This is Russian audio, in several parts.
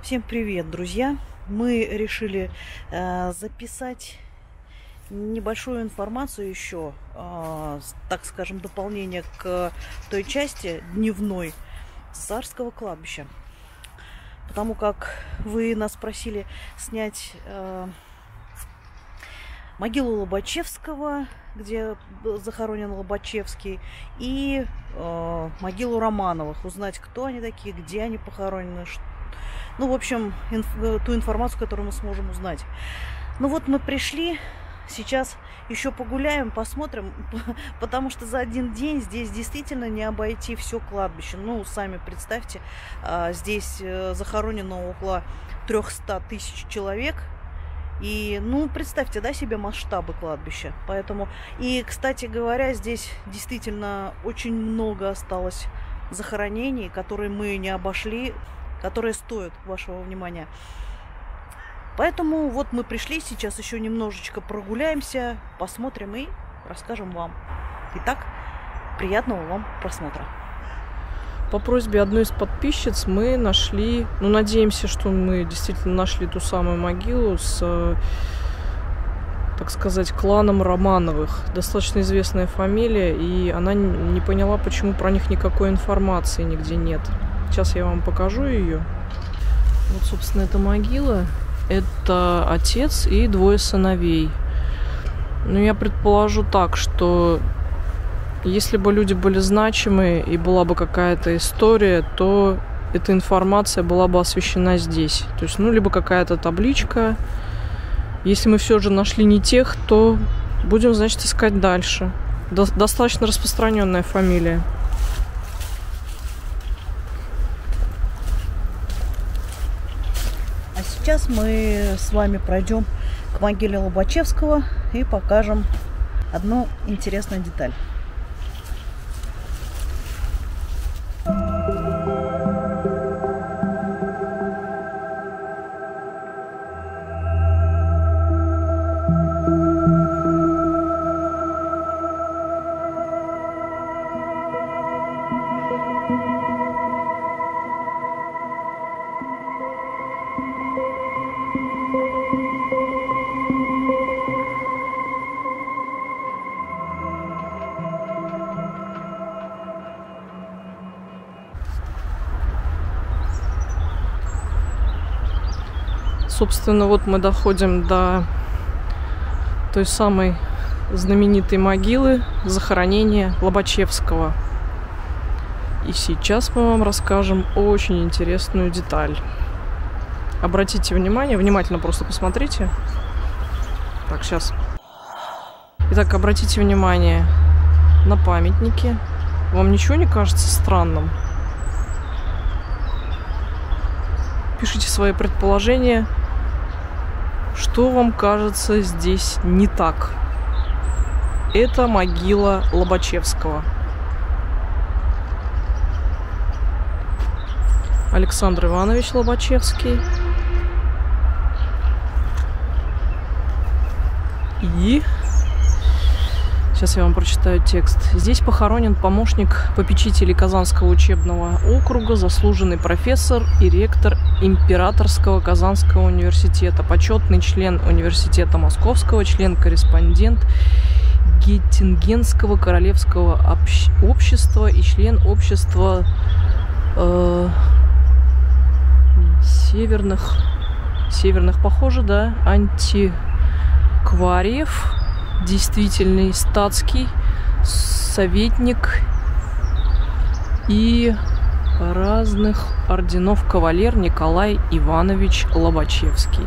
Всем привет, друзья! Мы решили записать небольшую информацию еще, так скажем, дополнение к той части дневной Царского кладбища. Потому как вы нас просили снять могилу Лобачевского, где захоронен Лобачевский, и могилу Романовых. Узнать, кто они такие, где они похоронены, ну, в общем, ту информацию, которую мы сможем узнать. Ну вот мы пришли, сейчас еще погуляем, посмотрим, потому что за один день здесь действительно не обойти все кладбище. Ну, сами представьте, здесь захоронено около 300 тысяч человек. И, ну, представьте, да, себе масштабы кладбища. Поэтому, и, кстати говоря, здесь действительно очень много осталось захоронений, которые мы не обошли, которые стоят вашего внимания. Поэтому вот мы пришли, сейчас еще немножечко прогуляемся, посмотрим и расскажем вам. Итак, приятного вам просмотра. По просьбе одной из подписчиц мы нашли, ну, надеемся, что мы действительно нашли ту самую могилу с, так сказать, кланом Романовых. Достаточно известная фамилия, и она не поняла, почему про них никакой информации нигде нет. Сейчас я вам покажу ее. Вот, собственно, эта могила. Это отец и двое сыновей. Но я предположу так, что если бы люди были значимы и была бы какая-то история, то эта информация была бы освещена здесь. То есть, ну, либо какая-то табличка. Если мы все же нашли не тех, то будем, значит, искать дальше. Достаточно распространенная фамилия. Сейчас мы с вами пройдем к могиле Лобачевского и покажем одну интересную деталь. Собственно, вот мы доходим до той самой знаменитой могилы захоронения Лобачевского. И сейчас мы вам расскажем очень интересную деталь. Обратите внимание, внимательно просто посмотрите. Так, сейчас. Итак, обратите внимание на памятники. Вам ничего не кажется странным? Пишите свои предположения. Что вам кажется здесь не так? Это могила Лобачевского. Александр Иванович Лобачевский. И сейчас я вам прочитаю текст. Здесь похоронен помощник попечителей Казанского учебного округа, заслуженный профессор и ректор Императорского Казанского университета, почетный член университета Московского, член-корреспондент Геттингенского королевского общества и член общества северных, похоже, да, антиквариев, действительный статский советник и разных орденов кавалер Николай Иванович Лобачевский.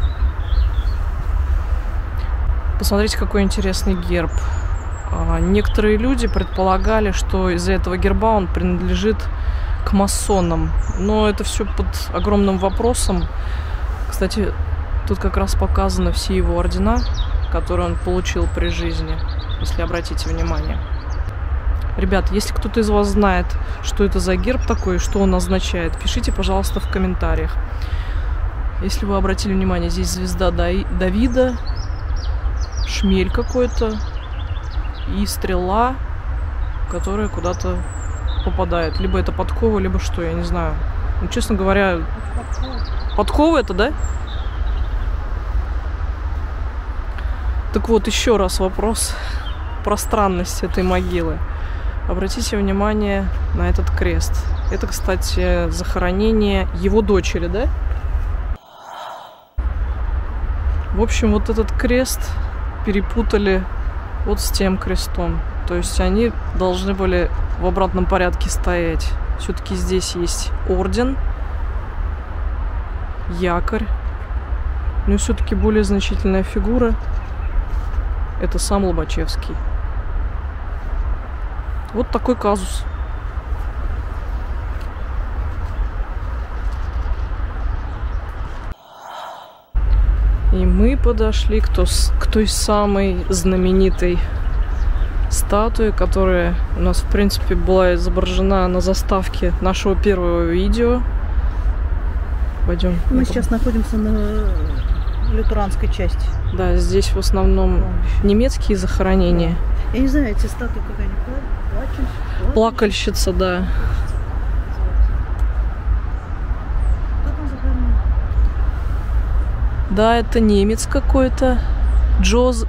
Посмотрите, какой интересный герб. Некоторые люди предполагали, что из-за этого герба он принадлежит к масонам. Но это все под огромным вопросом. Кстати, тут как раз показаны все его ордена, которые он получил при жизни, если обратите внимание. Ребят, если кто-то из вас знает, что это за герб такой, что он означает, пишите, пожалуйста, в комментариях. Если вы обратили внимание, здесь звезда Давида, шмель какой-то и стрела, которая куда-то попадает. Либо это подкова, либо что, я не знаю. Ну, честно говоря, подкова это, да? Так вот, еще раз вопрос про странность этой могилы. Обратите внимание на этот крест. Это, кстати, захоронение его дочери, да? В общем, вот этот крест перепутали вот с тем крестом. То есть они должны были в обратном порядке стоять. Все-таки здесь есть орден, якорь. Но все-таки более значительная фигура — это сам Лобачевский. Вот такой казус. И мы подошли к той самой знаменитой статуе, которая у нас, в принципе, была изображена на заставке нашего первого видео. Пойдем. Мы сейчас находимся на лютеранской части. Да, здесь в основном немецкие захоронения. Я не знаю, эти статуи какая-нибудь Плакальщица, да. Кто там захоронен? Да, это немец какой-то. Джоз...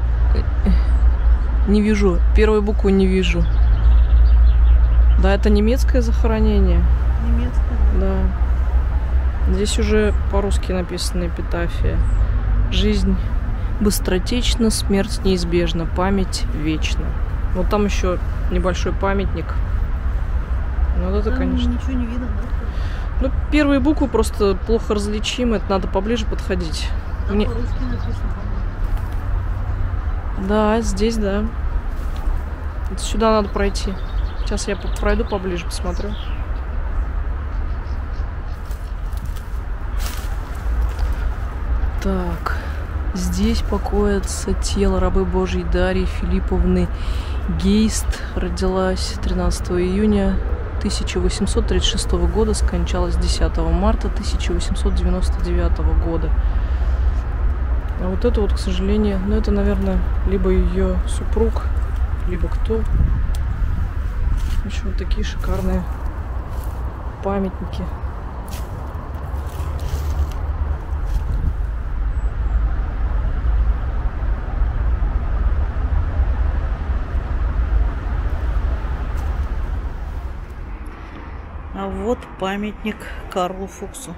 Не вижу. Первую букву не вижу. Да, это немецкое захоронение. Немецкое? Да. Здесь уже по-русски написана эпитафия. Жизнь быстротечна, смерть неизбежна, память вечна. Вот там еще небольшой памятник. Ну, вот это, там, конечно. Ничего не видно, да? Ну, первые буквы просто плохо различимы. Это надо поближе подходить. Там по-русски написано, по-моему. Да, здесь, да. Вот сюда надо пройти. Сейчас я пройду поближе, посмотрю. Так. Здесь покоится тело рабы Божьей Дарьи Филипповны Гейст. Родилась 13 июня 1836 года, скончалась 10 марта 1899 года. А вот это вот, к сожалению, ну это, наверное, либо ее супруг, либо кто. В общем, вот такие шикарные памятники. А вот памятник Карлу Фуксу.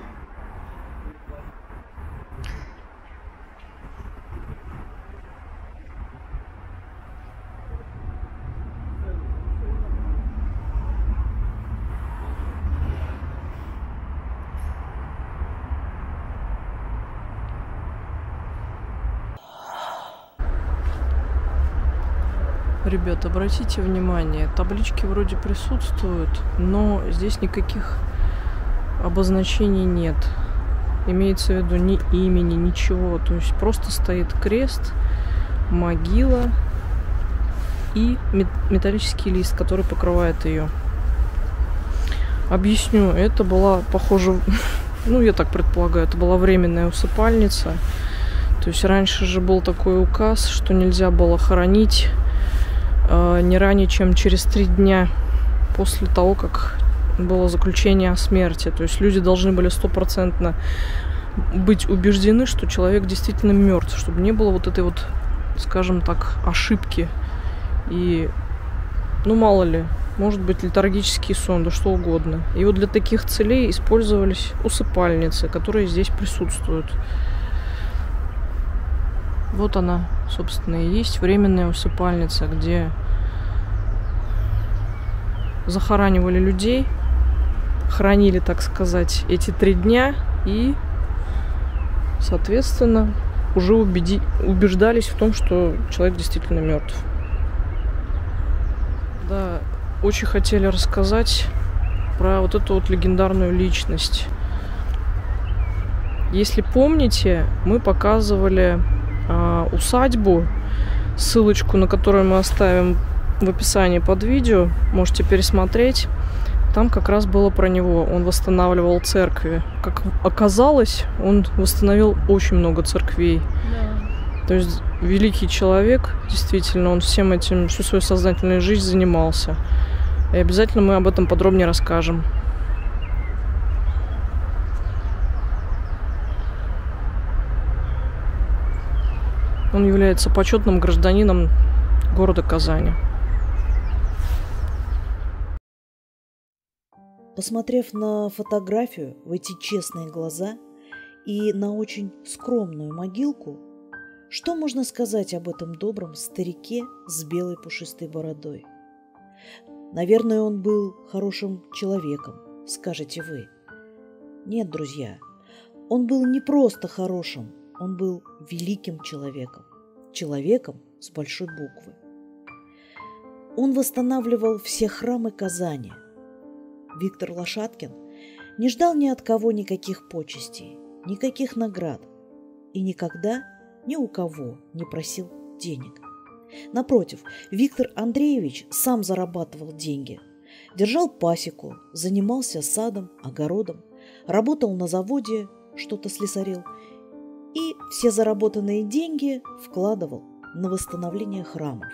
Ребят, обратите внимание, таблички вроде присутствуют, но здесь никаких обозначений нет. Имеется в виду ни имени, ничего. То есть просто стоит крест, могила и металлический лист, который покрывает ее. Объясню, это была, похоже, ну я так предполагаю, это была временная усыпальница. То есть раньше же был такой указ, что нельзя было хоронить не ранее, чем через 3 дня после того, как было заключение о смерти. То есть люди должны были 100% быть убеждены, что человек действительно мертв, чтобы не было вот этой вот, скажем так, ошибки. И, ну мало ли, может быть летаргический сон, да что угодно. И вот для таких целей использовались усыпальницы, которые здесь присутствуют. Вот она, собственно, и есть временная усыпальница, где захоранивали людей, хранили, так сказать, эти 3 дня и, соответственно, уже убеждались в том, что человек действительно мертв. Да, очень хотели рассказать про вот эту вот легендарную личность. Если помните, мы показывали усадьбу, ссылочку на которую мы оставим в описании под видео, можете пересмотреть. Там как раз было про него. Он восстанавливал церкви. Как оказалось, он восстановил очень много церквей. Да. То есть великий человек, действительно, он всем этим всю свою сознательную жизнь занимался. И обязательно мы об этом подробнее расскажем. Он является почетным гражданином города Казани. Посмотрев на фотографию в эти честные глаза и на очень скромную могилку, что можно сказать об этом добром старике с белой пушистой бородой? Наверное, он был хорошим человеком, скажете вы. Нет, друзья, он был не просто хорошим, он был великим человеком, человеком с большой буквы. Он восстанавливал все храмы Казани. Виктор Лошадкин не ждал ни от кого никаких почестей, никаких наград и никогда ни у кого не просил денег. Напротив, Виктор Андреевич сам зарабатывал деньги, держал пасеку, занимался садом, огородом, работал на заводе, что-то слесарил и все заработанные деньги вкладывал на восстановление храмов.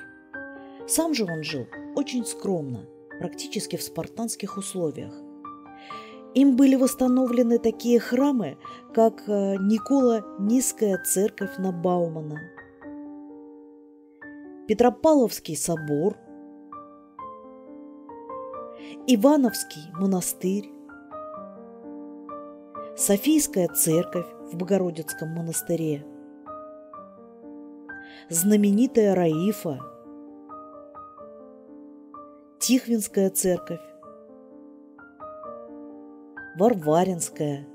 Сам же он жил очень скромно, практически в спартанских условиях. Им были восстановлены такие храмы, как Никола-Низская церковь на Баумана, Петропавловский собор, Ивановский монастырь, Софийская церковь в Богородицком монастыре, знаменитая Раифа, Тихвинская церковь, Варваринская,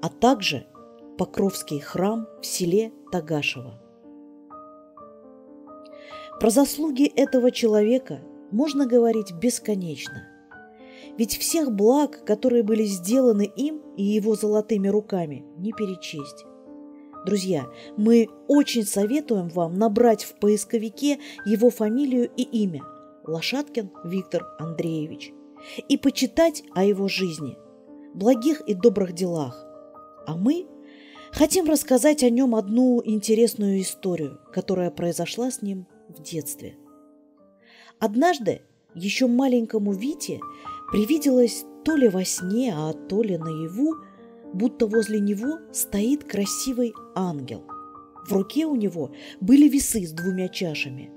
а также Покровский храм в селе Тагашево. Про заслуги этого человека можно говорить бесконечно, ведь всех благ, которые были сделаны им и его золотыми руками, не перечесть. Друзья, мы очень советуем вам набрать в поисковике его фамилию и имя – Лошадкин Виктор Андреевич, и почитать о его жизни, благих и добрых делах. А мы хотим рассказать о нем одну интересную историю, которая произошла с ним в детстве. Однажды еще маленькому Вите привиделось то ли во сне, а то ли наяву, будто возле него стоит красивый ангел. В руке у него были весы с 2 чашами,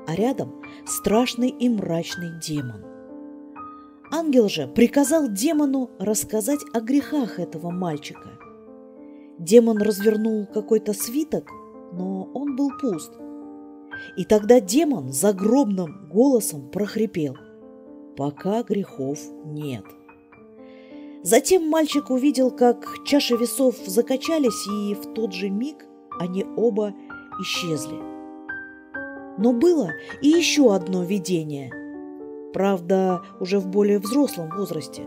а рядом страшный и мрачный демон. Ангел же приказал демону рассказать о грехах этого мальчика. Демон развернул какой-то свиток, но он был пуст. И тогда демон загробным голосом прохрипел: «Пока грехов нет». Затем мальчик увидел, как чаши весов закачались, и в тот же миг они оба исчезли. Но было и еще одно видение, правда, уже в более взрослом возрасте.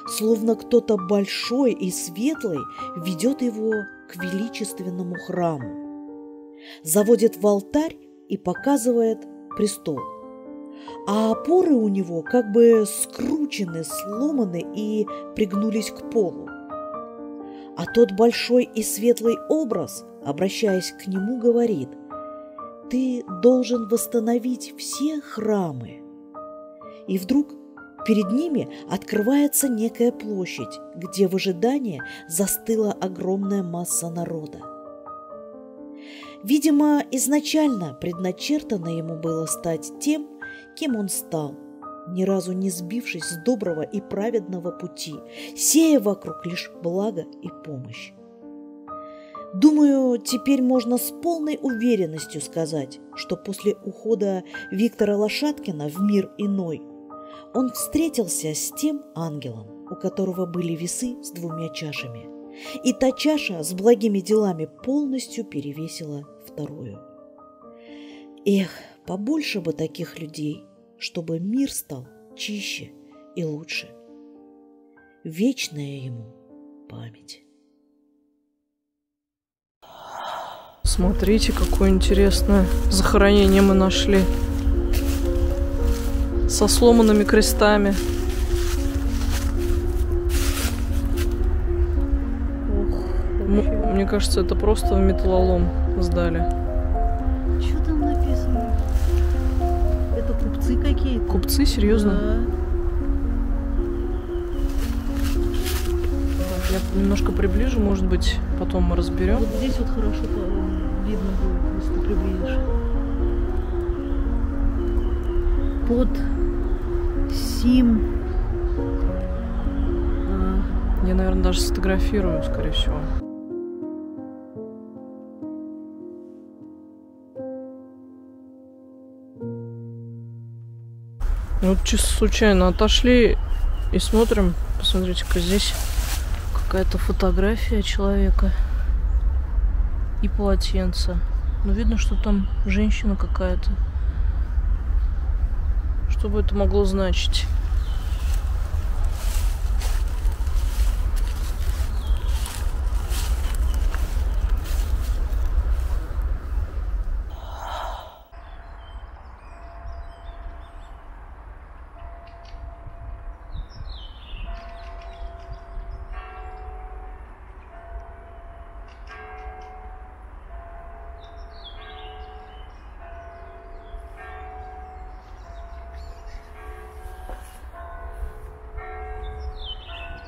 Словно кто-то большой и светлый ведет его к величественному храму, заводит в алтарь и показывает престол. А опоры у него как бы скручены, сломаны и пригнулись к полу. А тот большой и светлый образ, обращаясь к нему, говорит: «Ты должен восстановить все храмы». И вдруг перед ними открывается некая площадь, где в ожидании застыла огромная масса народа. Видимо, изначально предначертано ему было стать тем, кем он стал, ни разу не сбившись с доброго и праведного пути, сея вокруг лишь благо и помощь. Думаю, теперь можно с полной уверенностью сказать, что после ухода Виктора Лошадкина в мир иной он встретился с тем ангелом, у которого были весы с 2 чашами, и та чаша с благими делами полностью перевесила вторую. Эх, побольше бы таких людей, чтобы мир стал чище и лучше. Вечная ему память. Смотрите, какое интересное захоронение мы нашли. Со сломанными крестами. Мне кажется, это просто в металлолом сдали. Что там написано? Это купцы какие-то? Купцы? Серьезно? Да. Я немножко приближу, может быть, потом мы разберем. Вот здесь вот хорошо видно будет, если ты приблизишь. Под сим. Я, наверное, даже сфотографирую, скорее всего. Вот чисто случайно отошли и смотрим. Посмотрите-ка, здесь какая-то фотография человека и полотенце. Ну, видно, что там женщина какая-то. Что бы это могло значить?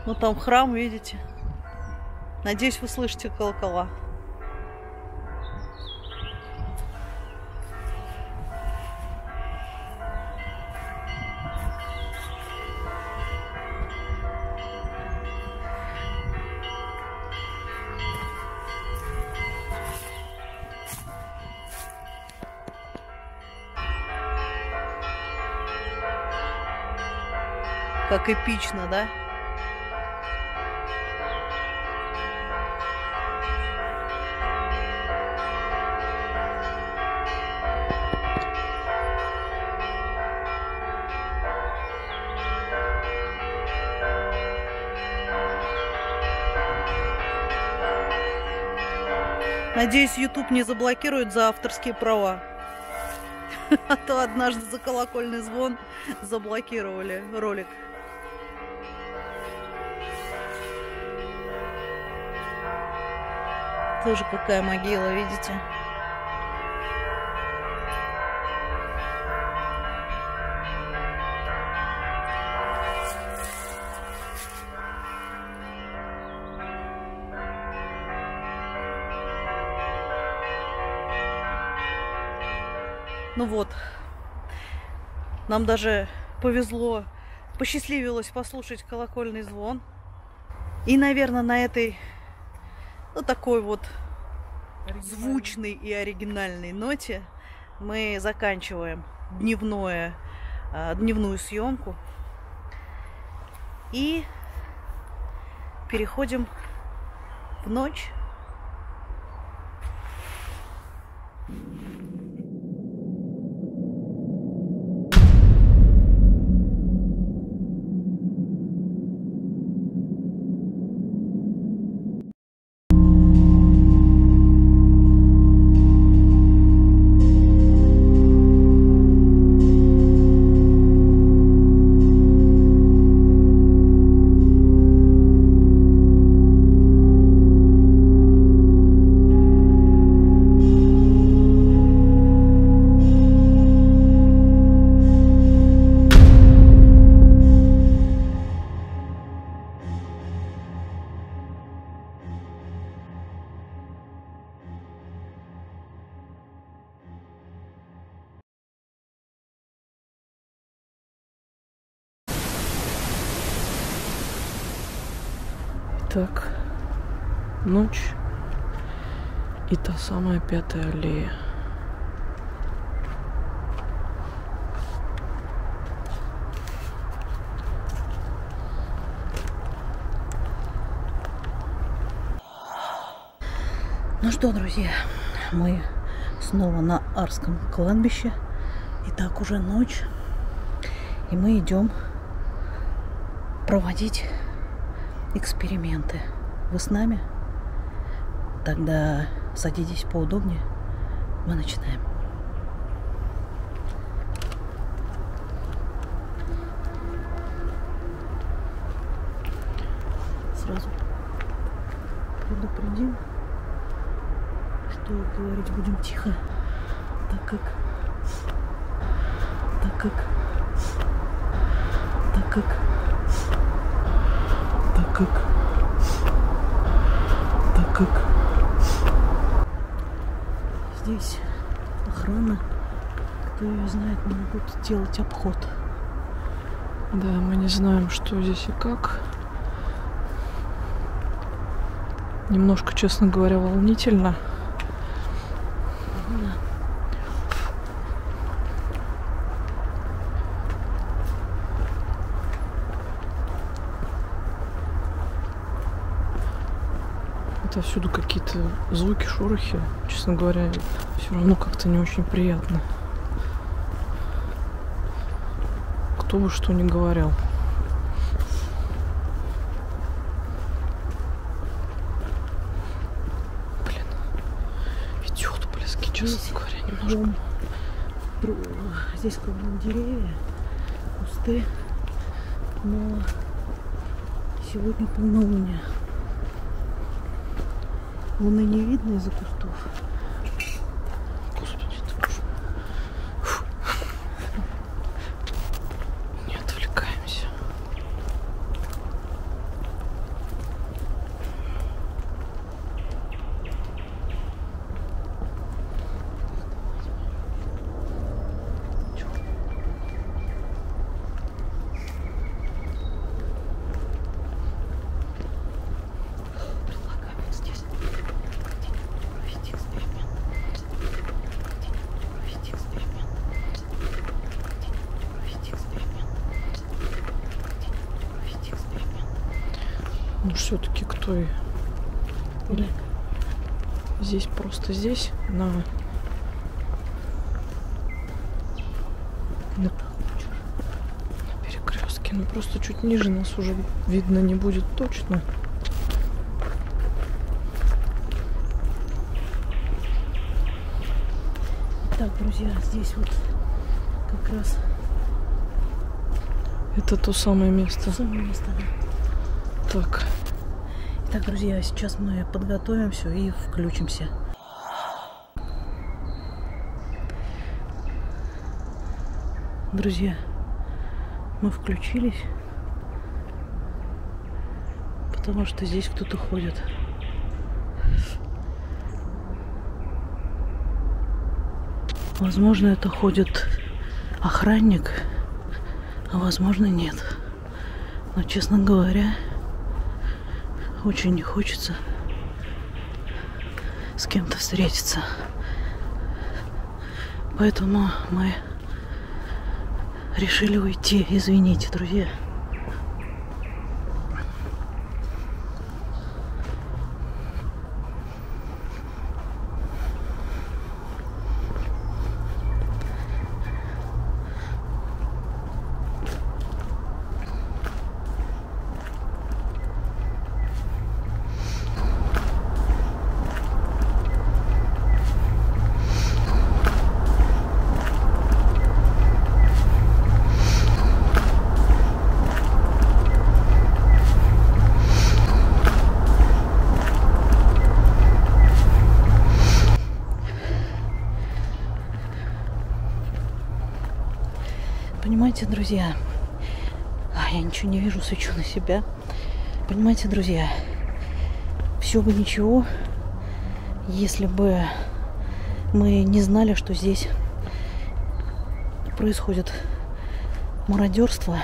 Ну там храм, видите? Надеюсь, вы слышите колокола. Как эпично, да? Надеюсь, YouTube не заблокирует за авторские права. А то однажды за колокольный звон заблокировали ролик. Тоже какая могила, видите? Ну вот, нам даже повезло, посчастливилось послушать колокольный звон. И, наверное, на этой, ну, такой вот звучной и оригинальной ноте мы заканчиваем дневную съемку и переходим в ночь. Так, ночь и та самая 5-я аллея. Ну что, друзья, мы снова на Арском кладбище. Итак, уже ночь. И мы идем проводить эксперименты. Вы с нами? Тогда садитесь поудобнее. Мы начинаем. Сразу предупредим, что говорить будем тихо, так как здесь охрана, кто ее знает, могут делать обход. Да, мы не знаем, что здесь и как. Немножко, честно говоря, волнительно. Да. Отовсюду какие-то звуки, шорохи. Честно говоря, все равно как-то не очень приятно. Кто бы что ни говорил. Блин. Идиот, близкий, честно говоря, немножко. Здесь кругом деревья, кусты, но сегодня полнолуние. Луны не видно из-за кустов. Господи, ты боже. Фу. Не отвлекаемся. Ну все-таки кто и... Или здесь просто здесь, на перекрестке. Ну просто чуть ниже нас уже видно не будет точно. Так, друзья, здесь вот как раз Это то самое место. самое место, да. Так. Итак, друзья, сейчас мы подготовим все и включимся. Друзья, мы включились, потому что здесь кто-то ходит. Возможно, это ходит охранник, а возможно, нет. Но, честно говоря, очень не хочется с кем-то встретиться. Поэтому мы решили уйти. Извините, друзья. Понимаете, друзья, я ничего не вижу, свечу на себя. Понимаете, друзья, все бы ничего, если бы мы не знали, что здесь происходит мародерство,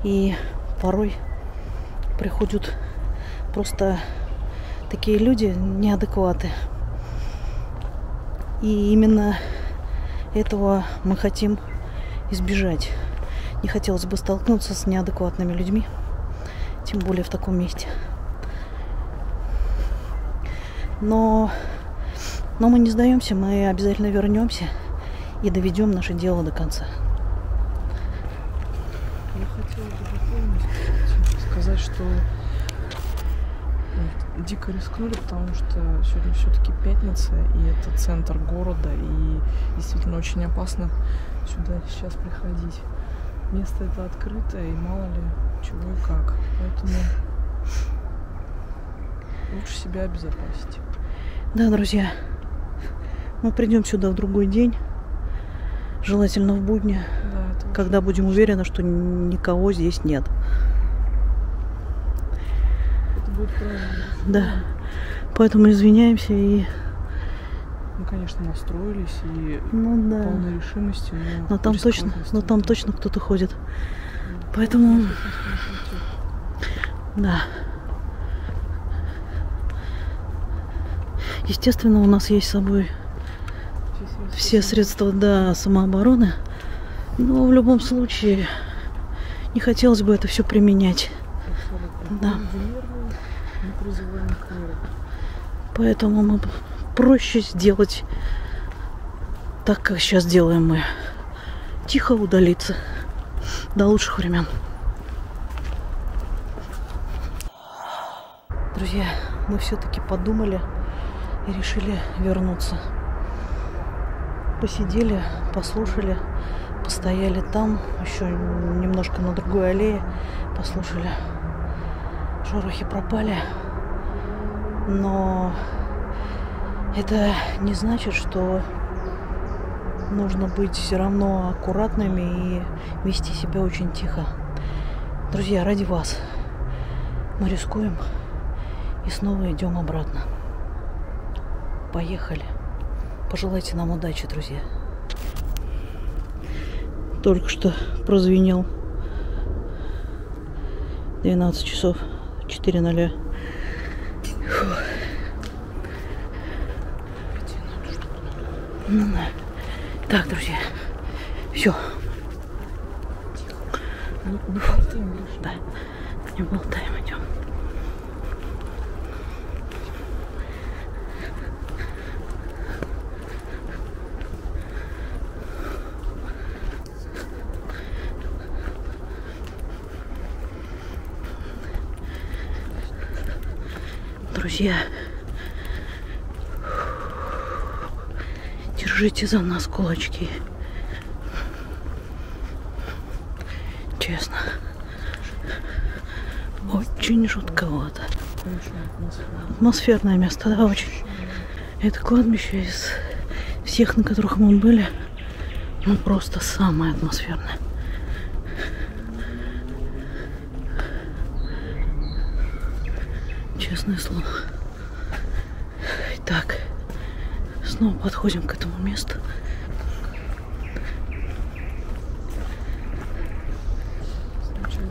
и порой приходят просто такие люди неадекваты. И именно этого мы хотим избежать. Не хотелось бы столкнуться с неадекватными людьми, тем более в таком месте. Но мы не сдаемся, мы обязательно вернемся и доведем наше дело до конца. хотела бы дополнить, кстати, сказать, что дико рискнули, потому что сегодня все-таки пятница, и это центр города, и действительно очень опасно сюда сейчас приходить. Место это открытое, и мало ли чего и как. Поэтому лучше себя обезопасить. Да, друзья, мы придем сюда в другой день, желательно в будни, Да, когда будем уверены, что никого здесь нет. это будет правильно. Да, поэтому извиняемся и... Мы, конечно, настроились и Ну да, полной решимости, но там точно кто-то ходит. Поэтому... Да. Естественно, у нас есть с собой все средства для самообороны, но в любом случае не хотелось бы это все применять. Да. Поэтому мы проще сделать так, как сейчас делаем мы. Тихо удалиться до лучших времен. Друзья, мы все-таки подумали и решили вернуться. Посидели, послушали, постояли там, еще немножко на другой аллее, послушали. Шорохи пропали, но это не значит, что нужно быть все равно аккуратными и вести себя очень тихо. Друзья, ради вас мы рискуем и снова идем обратно. Поехали. Пожелайте нам удачи, друзья. Только что прозвенел 12 часов 4:00. Так, друзья, все. Не болтаем больше. Да, не болтаем, идем. Друзья, держите за нас кулачки. Честно. Очень жутковато. Атмосферное место, да, очень. Это кладбище из всех, на которых мы были, ну просто самое атмосферное. Честное слово. Итак, снова подходим к этому месту. Сначала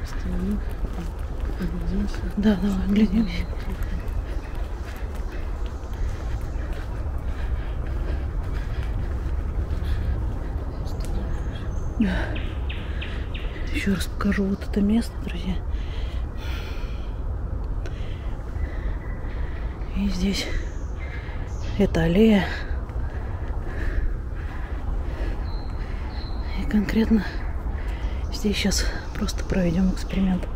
стоим, глядимся. Да, давай, глядимся. Еще раз покажу вот это место, друзья. И здесь это аллея. И конкретно здесь сейчас просто проведем эксперимент.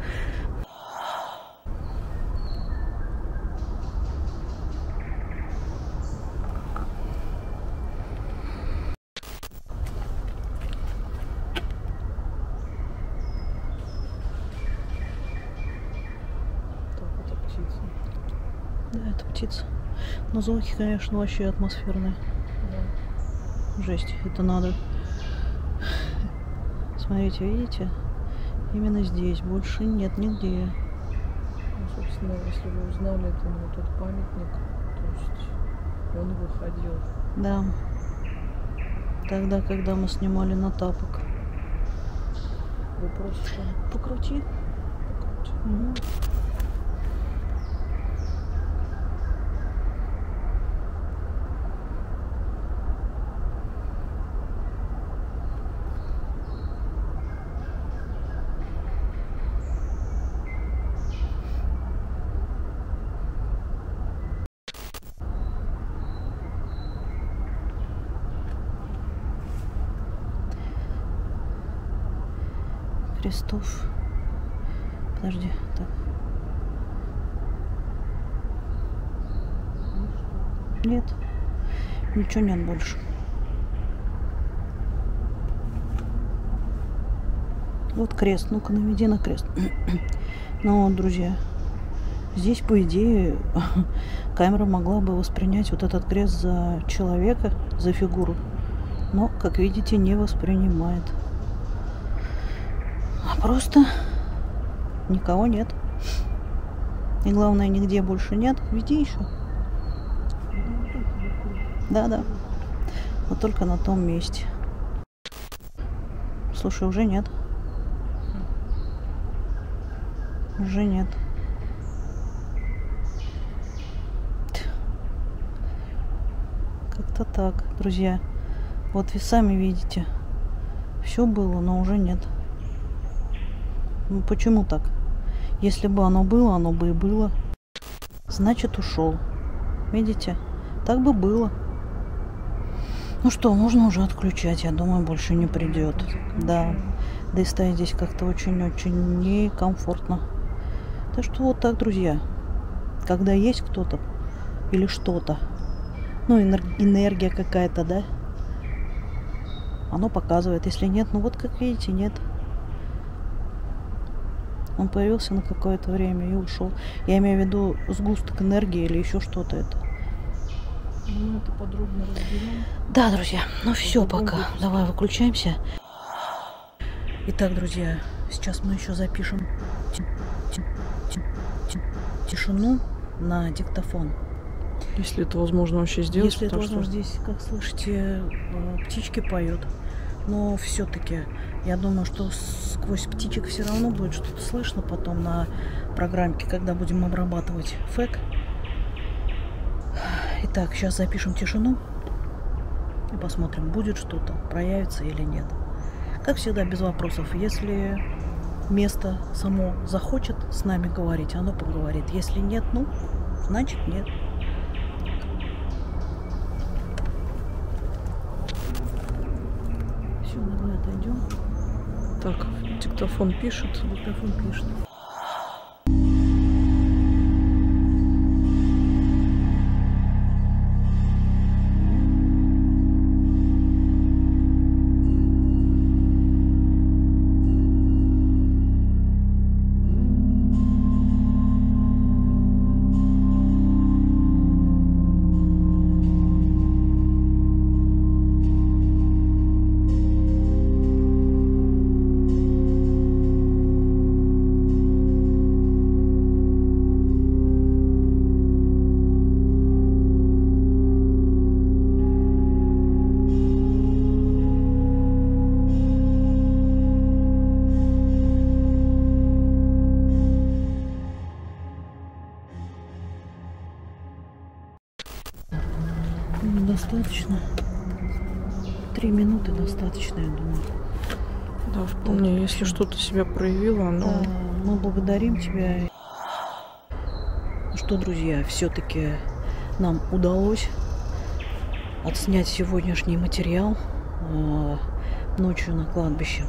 Да, это птица. Но звуки, конечно, вообще атмосферные. Да. Жесть, это надо. Смотрите, видите? Именно здесь. Больше нет нигде. Ну, собственно, если вы узнали, это вот тот памятник, то есть он выходил. Да. Тогда, когда мы снимали на тапок. Вы просто Покрути. покрутите. Угу. крестов. Подожди, так. Нет, ничего нет больше. Вот крест, ну-ка наведи на крест. Ну вот, друзья, здесь, по идее, камера могла бы воспринять вот этот крест за человека, за фигуру. Но, как видите, не воспринимает. А просто никого нет. И главное, нигде больше нет. Веди еще. Да. Вот только на том месте. Слушай, уже нет. Уже нет. Как-то так, друзья. Вот вы сами видите. Все было, но уже нет. Ну почему так? Если бы оно было, оно бы и было. Значит, ушел. Видите? Так бы было. Ну что, можно уже отключать. Я думаю, больше не придет. Да. Да и стоять здесь как-то очень-очень некомфортно. Так что вот так, друзья. Когда есть кто-то или что-то, ну, энергия какая-то, да, оно показывает. Если нет, ну вот как видите, нет. Он появился на какое-то время и ушел. Я имею в виду сгусток энергии или еще что-то это. Ну, это подробно разберем. Да, друзья, ну все пока. Давай выключаемся. Итак, друзья, сейчас мы еще запишем тишину на диктофон. Если это возможно вообще сделать. Если это возможно, здесь, как слышите, птички поют. Но все-таки я думаю, что сквозь птичек все равно будет что-то слышно потом на программке, когда будем обрабатывать фэк. Итак, сейчас запишем тишину и посмотрим, будет что-то, проявится или нет. Как всегда, без вопросов. Если место само захочет с нами говорить, оно поговорит. Если нет, ну, значит нет. Все, давай отойдем. Так, диктофон пишет. Диктофон пишет. Достаточно. 3 минуты достаточно, я думаю. Да, вполне. Так, если что-то себя проявило, оно... Да, мы благодарим тебя. Ну что, друзья, все-таки нам удалось отснять сегодняшний материал ночью на кладбище.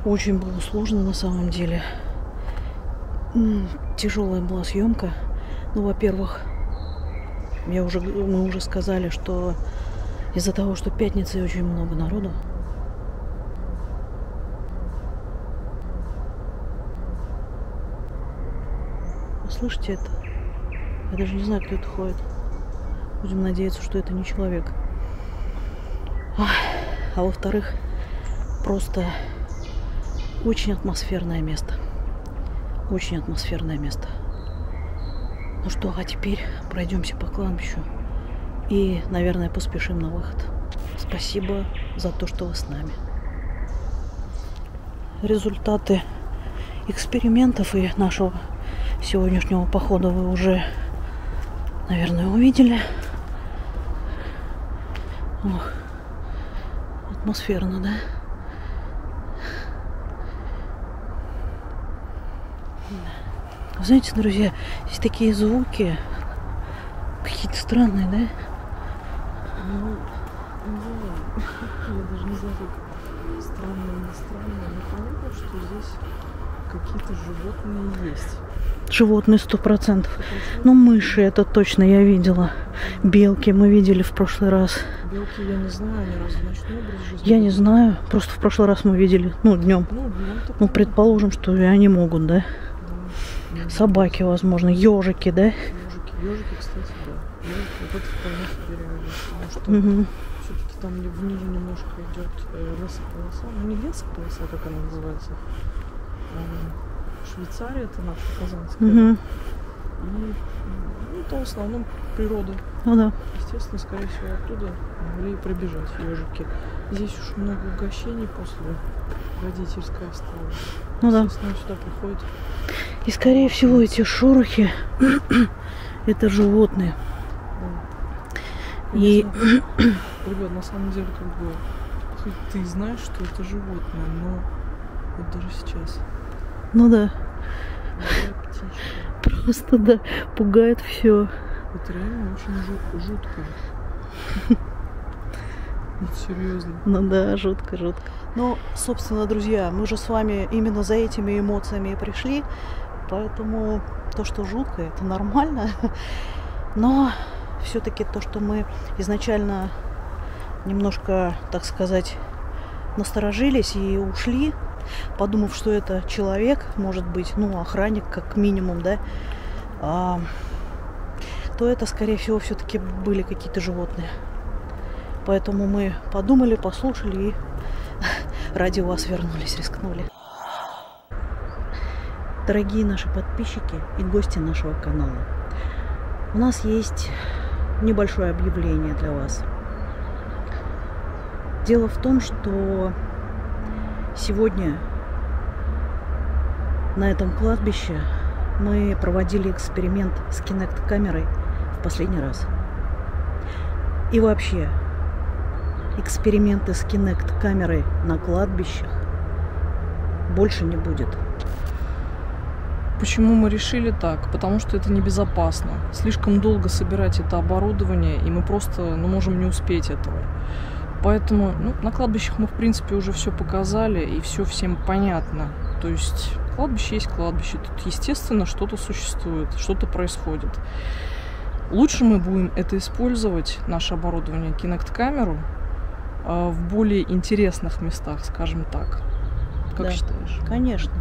Очень было сложно на самом деле. Тяжелая была съемка. Ну, во-первых, мы уже сказали, что из-за того, что пятницей очень много народу. Слышите это? Я даже не знаю, кто это ходит. Будем надеяться, что это не человек. А во-вторых, просто очень атмосферное место. Очень атмосферное место. Ну что, а теперь пройдемся по кладбищу и, наверное, поспешим на выход. Спасибо за то, что вы с нами. Результаты экспериментов и нашего сегодняшнего похода вы уже, наверное, увидели. Ох, атмосферно, да? Знаете, друзья, здесь такие звуки какие-то странные, да? Ну, я даже не знаю, как странно, не странно, но понятно, что здесь какие-то животные есть. Животные 100%. Ну, мыши это точно я видела. Белки мы видели в прошлый раз. Белки, я не знаю, они разве ночной образ жизни? Я не знаю. Просто в прошлый раз мы видели, ну, днем. Ну, предположим, что и они могут, да? Да. Собаки, возможно, ежики, да? Ежики, кстати, да. Ежики, вот это вполне себе реально. Потому что все-таки там внизу немножко идет лесополоса. Ну, не лесополоса, как она называется. Швейцария, это наша казанская. И это в основном природа. Ну да. Естественно, скорее всего, оттуда могли прибежать ежики. Здесь уж много угощений после родительской осталось. Ну да. Естественно, сюда приходят. И скорее всего эти шорохи это животные. Да. И ребят, на самом деле, как бы, хоть ты знаешь, что это животное, но вот даже сейчас. Ну да. Просто да, пугает все. Это реально очень жутко. Вот серьезно. Ну да, жутко. Но, собственно, друзья, мы же с вами именно за этими эмоциями и пришли. Поэтому то, что жутко, это нормально. Но все-таки то, что мы изначально немножко, так сказать, насторожились и ушли, подумав, что это человек, может быть, ну, охранник, как минимум, да, то это, скорее всего, все-таки были какие-то животные. Поэтому мы подумали, послушали и ради вас вернулись, рискнули. Дорогие наши подписчики и гости нашего канала, у нас есть небольшое объявление для вас. Дело в том, что сегодня на этом кладбище мы проводили эксперимент с Kinect-камерой в последний раз. И вообще, эксперименты с Kinect-камерой на кладбищах больше не будет. Почему мы решили так? Потому что это небезопасно. Слишком долго собирать это оборудование, и мы просто можем не успеть этого. Поэтому на кладбищах мы, в принципе, уже все показали, и все всем понятно. То есть кладбище есть кладбище. Тут, естественно, что-то существует, что-то происходит. Лучше мы будем это использовать, наше оборудование, Kinect-камеру, в более интересных местах, скажем так. Как да, считаешь? Конечно.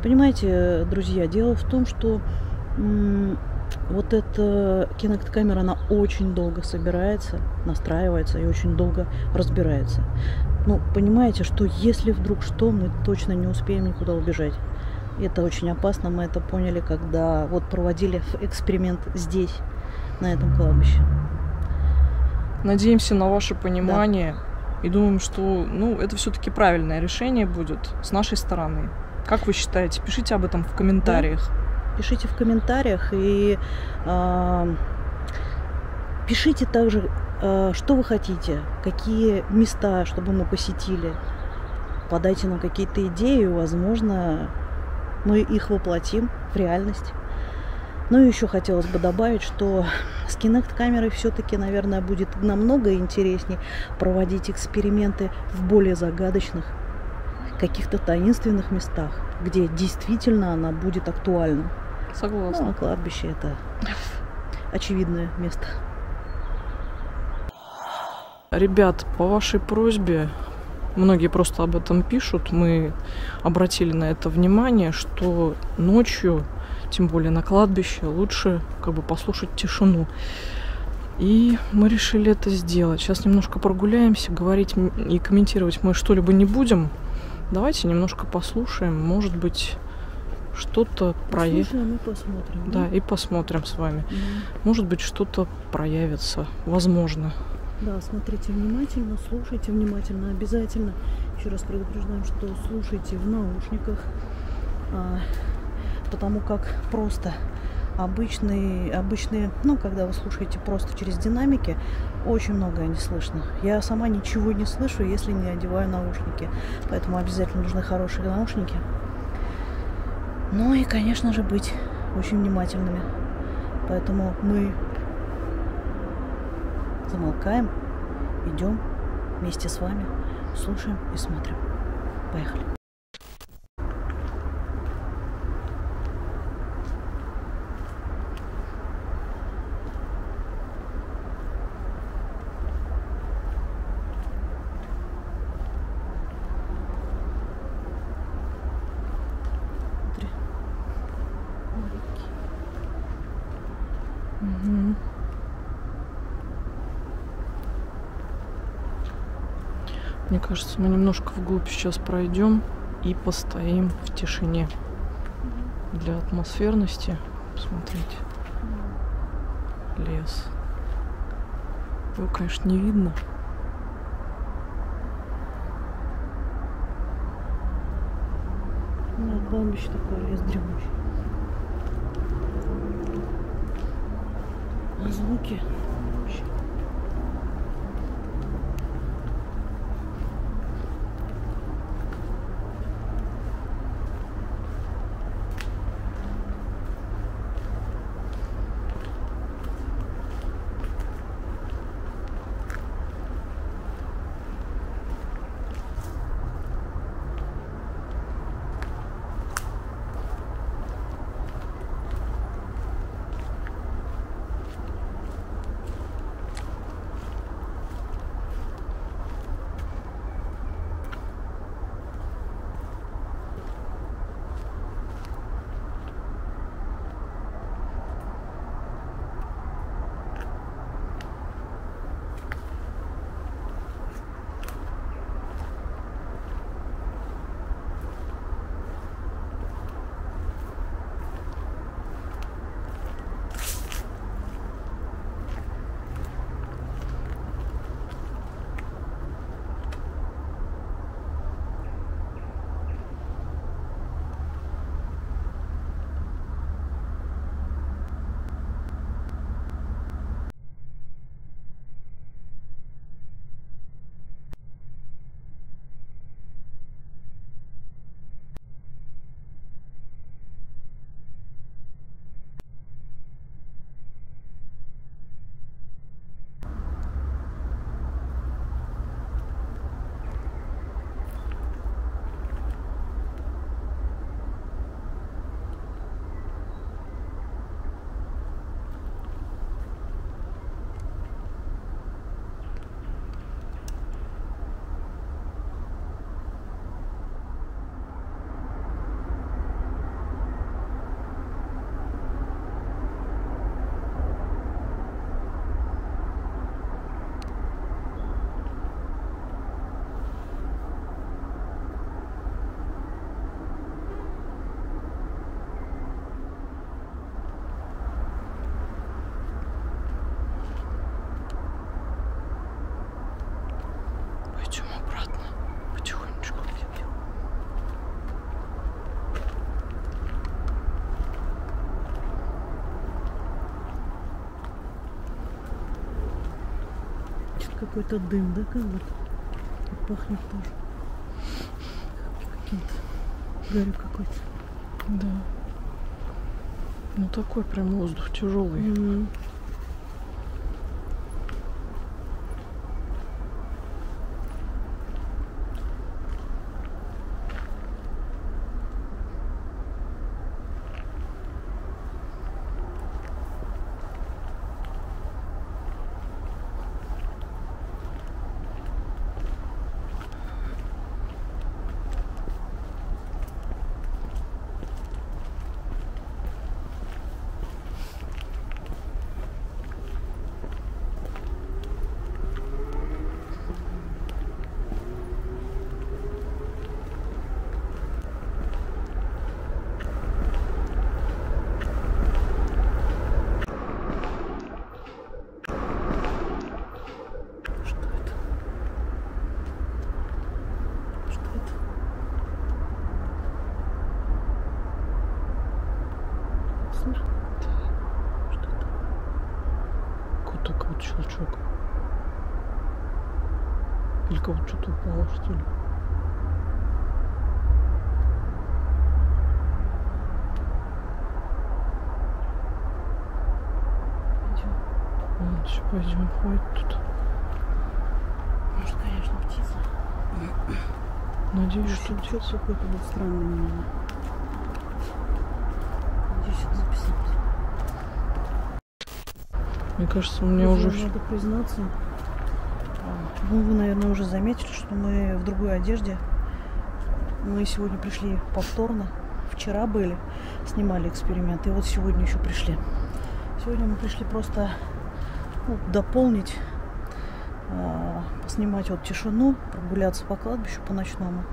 Понимаете, друзья, дело в том, что вот эта Kinect-камера, она очень долго собирается, настраивается и очень долго разбирается. Ну, понимаете, что если вдруг что, мы точно не успеем никуда убежать. Это очень опасно, мы это поняли, когда вот проводили эксперимент здесь, на этом кладбище. Надеемся на ваше понимание и думаем, что это все-таки правильное решение будет с нашей стороны. Как вы считаете? Пишите об этом в комментариях. Да? Пишите в комментариях и пишите также, что вы хотите, какие места, чтобы мы посетили. Подайте нам какие-то идеи, возможно, мы их воплотим в реальность. Ну и еще хотелось бы добавить, что с Kinect-камерой все-таки, наверное, будет намного интереснее проводить эксперименты в более загадочных, каких-то таинственных местах, где действительно она будет актуальна. Согласна. Ну, а кладбище — это очевидное место. Ребят, по вашей просьбе, многие просто об этом пишут, мы обратили на это внимание, что ночью, тем более на кладбище, лучше послушать тишину. И мы решили это сделать. Сейчас немножко прогуляемся, говорить и комментировать мы что-либо не будем. Давайте немножко послушаем, может быть, что-то проявится. Послушаем и посмотрим. Да, и посмотрим с вами. Может быть, что-то проявится, возможно. Да, смотрите внимательно, слушайте внимательно, обязательно. Еще раз предупреждаем, что слушайте в наушниках, потому как просто обычные, когда вы слушаете просто через динамики, очень многое не слышно. Я сама ничего не слышу, если не одеваю наушники. Поэтому обязательно нужны хорошие наушники. Ну и, конечно же, быть очень внимательными. Поэтому мы замолкаем, идем вместе с вами, слушаем и смотрим. Поехали. Угу. Мне кажется, мы немножко вглубь сейчас пройдем и постоим в тишине. Для атмосферности. Посмотрите. Лес. Его, конечно, не видно. Ну, кладбище такое, лес дремучий. А звуки вообще. Пойдем обратно. Потихонечку. Какой-то дым, да, как будто? Пахнет тоже. Каким-то гарью какой-то. Да. Ну такой прям воздух тяжелый. Mm-hmm. Щелчок. Или кого-то что-то упало, что ли? Пойдем. Все, пойдем, хватит тут. Может, конечно, птица. Надеюсь, что Щелчок какой-то был странный немного. Надеюсь, это записалось. Мне кажется, у меня уже все. Надо признаться. Ну, вы, наверное, уже заметили, что мы в другой одежде. Мы сегодня пришли повторно. Вчера были, снимали эксперимент, и вот сегодня еще пришли. Сегодня мы пришли просто дополнить, поснимать вот тишину, прогуляться по кладбищу по ночному.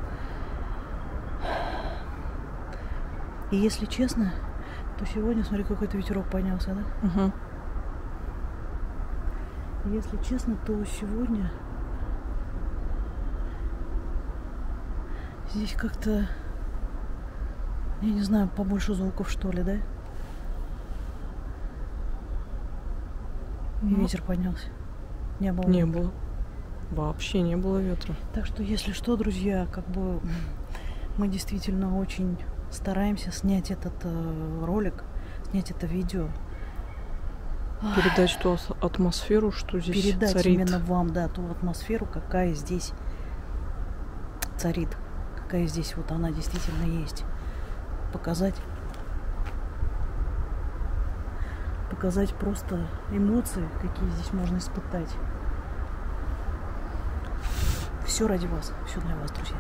И если честно, то сегодня, смотри, какой-то ветерок поднялся, да? Угу. Если честно, то сегодня здесь как-то, я не знаю, побольше звуков, что ли, да? И ветер поднялся. Не было. Не было. Вообще не было ветра. Так что, если что, друзья, как бы мы действительно очень стараемся снять этот ролик, снять это видео. Передать ту атмосферу, что здесь передать царит. Именно вам, да, ту атмосферу, какая здесь царит. Какая здесь вот она действительно есть. Показать просто эмоции, какие здесь можно испытать. Все ради вас, все для вас, друзья.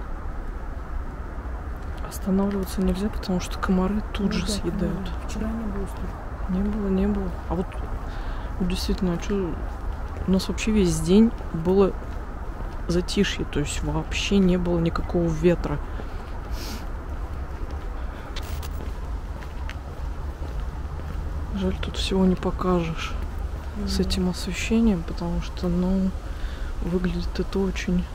Останавливаться нельзя, потому что комары тут же съедают. Вчера не было столько. Не было. А вот действительно, а что? У нас вообще весь день было затишье, то есть вообще не было никакого ветра. Жаль, тут всего не покажешь с этим освещением, потому что, ну, выглядит это очень...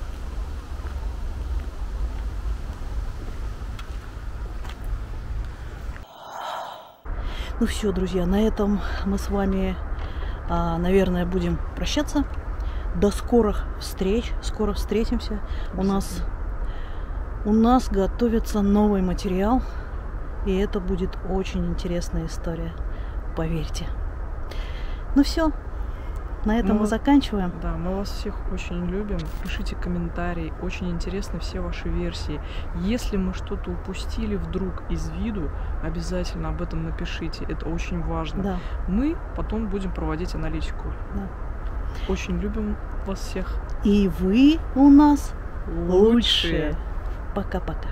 Ну все, друзья, на этом мы с вами, наверное, будем прощаться. До скорых встреч. Скоро встретимся. У нас готовится новый материал. И это будет очень интересная история. Поверьте. Ну все. На этом мы заканчиваем. Да, мы вас всех очень любим. Пишите комментарии. Очень интересны все ваши версии. Если мы что-то упустили вдруг из виду, обязательно об этом напишите. Это очень важно. Да. Мы потом будем проводить аналитику. Да. Очень любим вас всех. И вы у нас лучшие. Пока-пока.